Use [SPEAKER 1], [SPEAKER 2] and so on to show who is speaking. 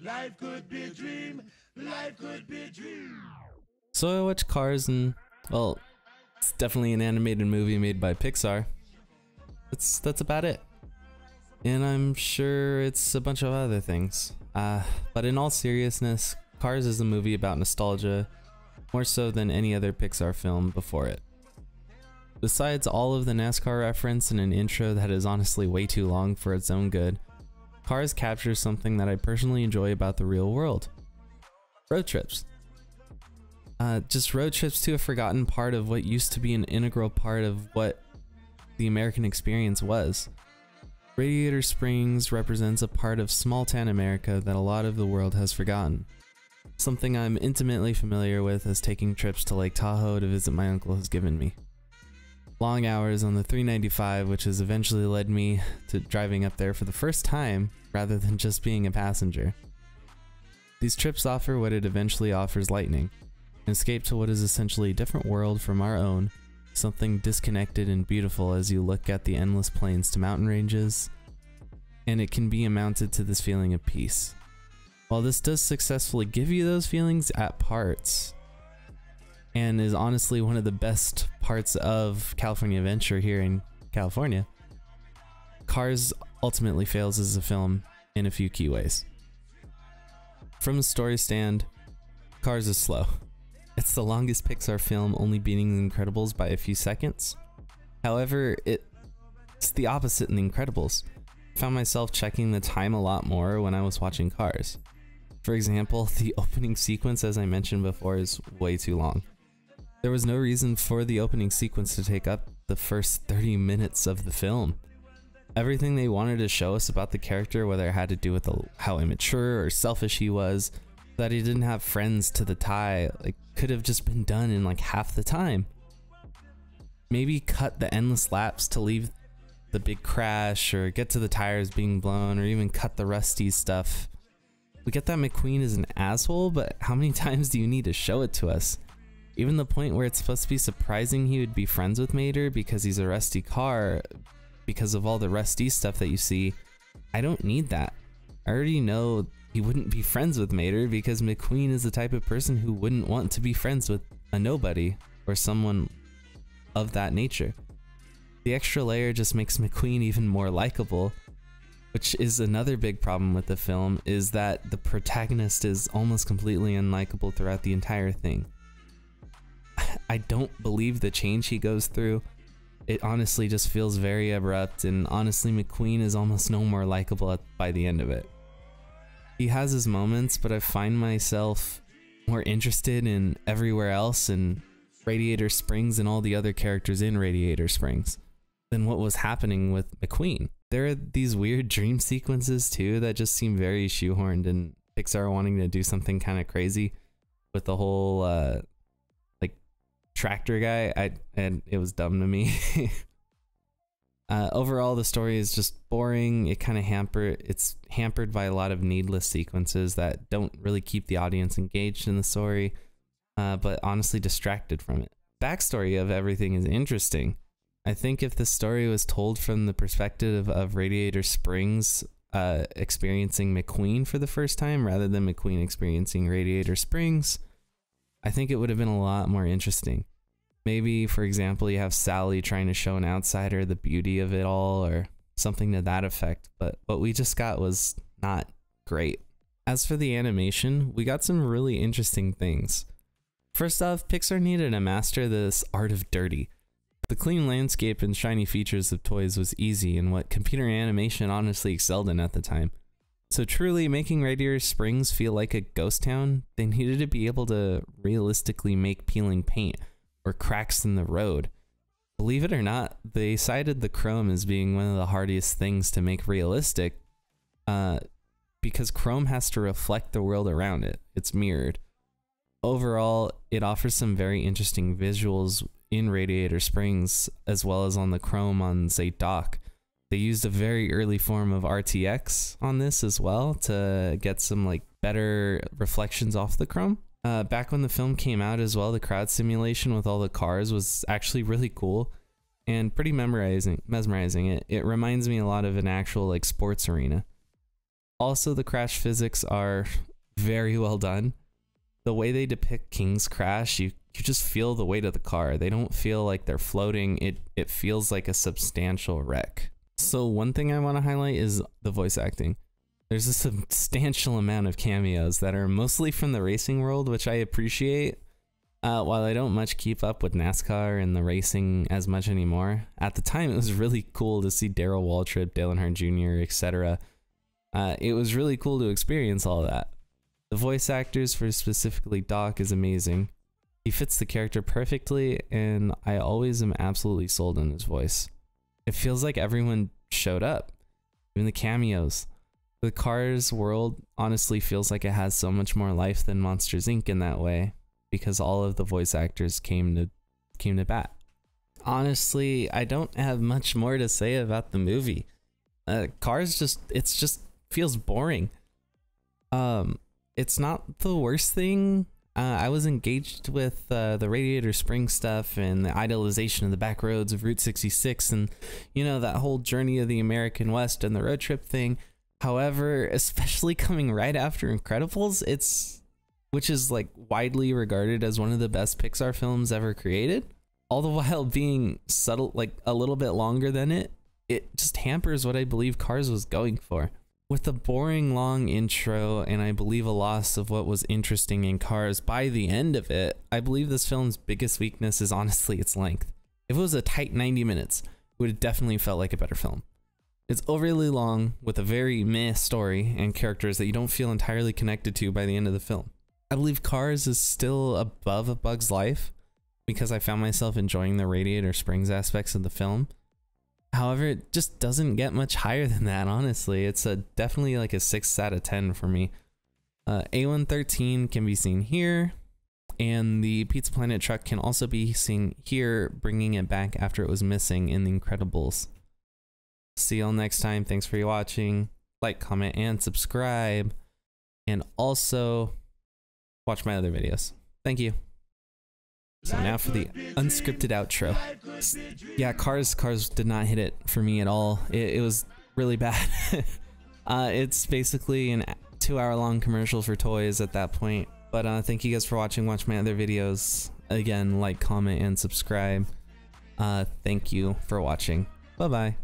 [SPEAKER 1] Life could be a dream. Life could be a dream.
[SPEAKER 2] So I watched Cars and, well, it's definitely an animated movie made by Pixar. That's about it. And I'm sure it's a bunch of other things. But in all seriousness, Cars is a movie about nostalgia, more so than any other Pixar film before it. Besides all of the NASCAR reference and an intro that is honestly way too long for its own good, Cars captures something that I personally enjoy about the real world. Road trips. Just road trips to a forgotten part of what used to be an integral part of what the American experience was. Radiator Springs represents a part of small-town America that a lot of the world has forgotten. Something I'm intimately familiar with as taking trips to Lake Tahoe to visit my uncle has given me. Long hours on the 395, which has eventually led me to driving up there for the first time rather than just being a passenger. These trips offer what it eventually offers Lightning, an escape to what is essentially a different world from our own, something disconnected and beautiful as you look at the endless plains to mountain ranges, and it can be amounted to this feeling of peace. While this does successfully give you those feelings at parts, and is honestly one of the best parts of California Adventure here in California, Cars ultimately fails as a film in a few key ways. From a story stand, Cars is slow. It's the longest Pixar film, only beating The Incredibles by a few seconds. However, it's the opposite in The Incredibles. I found myself checking the time a lot more when I was watching Cars. For example, the opening sequence, as I mentioned before, is way too long. There was no reason for the opening sequence to take up the first 30 minutes of the film. Everything they wanted to show us about the character, whether it had to do with how immature or selfish he was, that he didn't have friends to the tie, could have just been done in half the time. Maybe cut the endless laps to leave the big crash, or get to the tires being blown, or even cut the rusty stuff. We get that McQueen is an asshole, but how many times do you need to show it to us? Even the point where it's supposed to be surprising he would be friends with Mater because he's a rusty car, because of all the rusty stuff that you see, I don't need that. I already know he wouldn't be friends with Mater because McQueen is the type of person who wouldn't want to be friends with a nobody or someone of that nature. The extra layer just makes McQueen even more likable, which is another big problem with the film, is that the protagonist is almost completely unlikable throughout the entire thing. I don't believe the change he goes through. It honestly just feels very abrupt, and honestly McQueen is almost no more likable by the end of it. He has his moments, but I find myself more interested in everywhere else in Radiator Springs and all the other characters in Radiator Springs than what was happening with McQueen. There are these weird dream sequences too that just seem very shoehorned, and Pixar wanting to do something kind of crazy with the whole tractor guy, and it was dumb to me. Overall, the story is just boring. It's hampered by a lot of needless sequences that don't really keep the audience engaged in the story, but honestly distracted from it. Backstory of everything is interesting. I think if the story was told from the perspective of Radiator Springs experiencing McQueen for the first time rather than McQueen experiencing Radiator Springs, I think it would have been a lot more interesting. Maybe, for example, you have Sally trying to show an outsider the beauty of it all, or something to that effect, but what we just got was not great. As for the animation, we got some really interesting things. First off, Pixar needed to master this art of dirty. The clean landscape and shiny features of toys was easy, and what computer animation honestly excelled in at the time. So truly making Radiator Springs feel like a ghost town, they needed to be able to realistically make peeling paint or cracks in the road. Believe it or not, they cited the chrome as being one of the hardest things to make realistic, because chrome has to reflect the world around it. It's mirrored. Overall, it offers some very interesting visuals in Radiator Springs, as well as on the chrome on, say, Dock. They used a very early form of RTX on this as well to get some better reflections off the chrome. Back when the film came out as well, the crowd simulation with all the cars was actually really cool and pretty mesmerizing. It reminds me a lot of an actual sports arena. Also, the crash physics are very well done. The way they depict King's crash, you just feel the weight of the car. They don't feel like they're floating. It feels like a substantial wreck. So one thing I want to highlight is the voice acting. There's a substantial amount of cameos that are mostly from the racing world, which I appreciate. While I don't much keep up with NASCAR and the racing as much anymore, at the time it was really cool to see Darrell Waltrip, Dale Earnhardt Jr., etc. It was really cool to experience all that. The voice actors for specifically Doc is amazing. He fits the character perfectly, and I always am absolutely sold on his voice. It feels like everyone showed up, even the cameos. The Cars world honestly feels like it has so much more life than Monsters Inc. in that way, because all of the voice actors came to bat. Honestly, I don't have much more to say about the movie. Cars just feels boring. It's not the worst thing. I was engaged with the Radiator Springs stuff and the idolization of the back roads of Route 66 and, you know, that whole journey of the American West and the road trip thing. However, especially coming right after Incredibles, which is like widely regarded as one of the best Pixar films ever created, all the while being subtle, like a little bit longer than it just hampers what I believe Cars was going for. With a boring long intro and I believe a loss of what was interesting in Cars by the end of it, I believe this film's biggest weakness is honestly its length. If it was a tight 90 minutes, it would have definitely felt like a better film. It's overly long with a very meh story and characters that you don't feel entirely connected to by the end of the film. I believe Cars is still above A Bug's Life because I found myself enjoying the Radiator Springs aspects of the film. However, it just doesn't get much higher than that, honestly. It's definitely like a 6 out of 10 for me. A113 can be seen here, and the Pizza Planet truck can also be seen here, bringing it back after it was missing in The Incredibles. See y'all next time. Thanks for watching. Like, comment, and subscribe. And also, watch my other videos. Thank you. So now for the unscripted outro. Yeah, Cars did not hit it for me at all. It was really bad. It's basically an 2-hour-long commercial for toys at that point. But thank you guys for watching. Watch my other videos. Again, like, comment, and subscribe. Thank you for watching. Bye-bye.